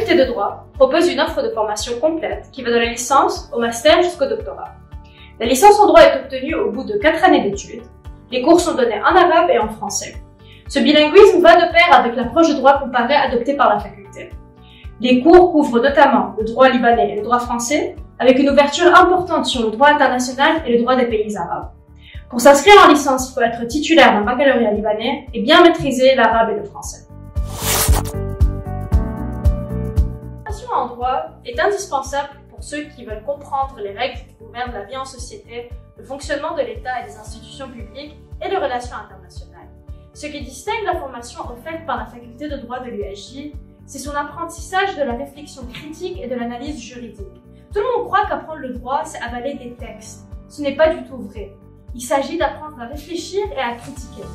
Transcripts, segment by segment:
faculté de droit propose une offre de formation complète qui va de la licence au master jusqu'au doctorat. La licence en droit est obtenue au bout de 4 années d'études. Les cours sont donnés en arabe et en français. Ce bilinguisme va de pair avec l'approche de droit comparé adoptée par la faculté. Les cours couvrent notamment le droit libanais et le droit français, avec une ouverture importante sur le droit international et le droit des pays arabes. Pour s'inscrire en licence, il faut être titulaire d'un baccalauréat libanais et bien maîtriser l'arabe et le français. La formation en droit est indispensable pour ceux qui veulent comprendre les règles qui gouvernent la vie en société, le fonctionnement de l'État et des institutions publiques et les relations internationales. Ce qui distingue la formation offerte par la faculté de droit de l'USJ, c'est son apprentissage de la réflexion critique et de l'analyse juridique. Tout le monde croit qu'apprendre le droit, c'est avaler des textes. Ce n'est pas du tout vrai. Il s'agit d'apprendre à réfléchir et à critiquer.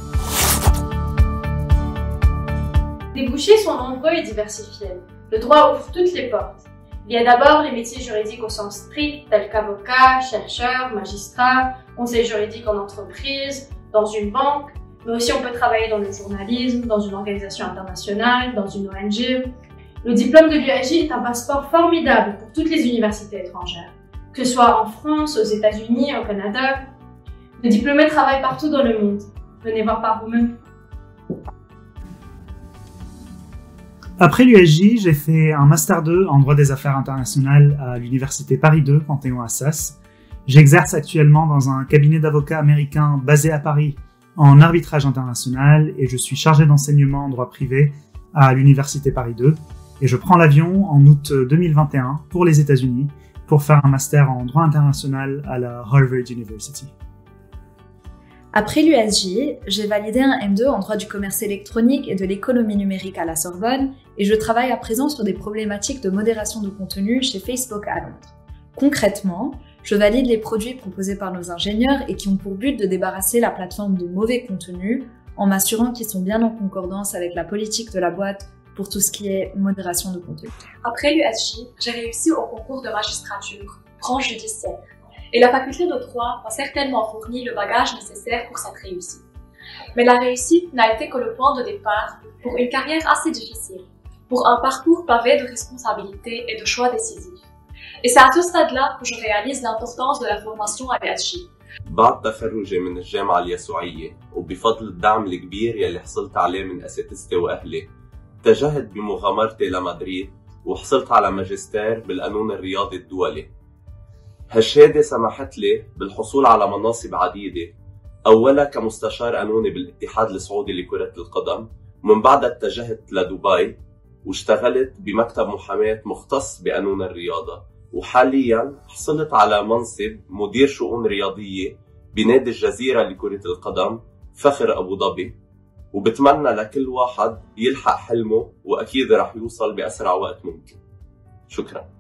Les débouchés sont nombreux et diversifiés. Le droit ouvre toutes les portes. Il y a d'abord les métiers juridiques au sens strict, tels qu'avocat, chercheur, magistrat, conseil juridique en entreprise, dans une banque, mais aussi on peut travailler dans le journalisme, dans une organisation internationale, dans une ONG. Le diplôme de l'USJ est un passeport formidable pour toutes les universités étrangères, que ce soit en France, aux États-Unis, au Canada. Les diplômés travaillent partout dans le monde. Venez voir par vous-même. Après l'USJ, j'ai fait un Master 2 en droit des affaires internationales à l'université Paris 2, Panthéon-Assas. J'exerce actuellement dans un cabinet d'avocats américain basé à Paris en arbitrage international et je suis chargé d'enseignement en droit privé à l'université Paris 2 et je prends l'avion en août 2021 pour les États-Unis pour faire un master en droit international à la Harvard University. Après l'USJ, j'ai validé un M2 en droit du commerce électronique et de l'économie numérique à la Sorbonne et je travaille à présent sur des problématiques de modération de contenu chez Facebook à Londres. Concrètement, je valide les produits proposés par nos ingénieurs et qui ont pour but de débarrasser la plateforme de mauvais contenus en m'assurant qu'ils sont bien en concordance avec la politique de la boîte pour tout ce qui est modération de contenu. Après l'USJ, j'ai réussi au concours de magistrature, branche judiciaire. Et la faculté de droit m'a certainement fourni le bagage nécessaire pour cette réussite. Mais la réussite n'a été que le point de départ pour une carrière assez difficile, pour un parcours pavé de responsabilités et de choix décisifs. Et c'est à ce stade-là que je réalise l'importance de la formation à l'USJ. بعد تخرجي من الجامعة اليسوعية وبفضل الدعم الكبير يلي حصلت عليه من أساتذتي وأهلي اتجهت بمغامرتي لمدريد وحصلت على ماجستير بالقانون الرياضي الدولي. هالشهادة سمحت لي بالحصول على مناصب عديدة، أولا كمستشار قانوني بالاتحاد السعودي لكرة القدم، ومن بعدها اتجهت لدبي واشتغلت بمكتب محاماة مختص بقانون الرياضة، وحاليا حصلت على منصب مدير شؤون رياضية بنادي الجزيرة لكرة القدم فخر أبو ظبي، وبتمنى لكل واحد يلحق حلمه وأكيد رح يوصل بأسرع وقت ممكن. شكرا.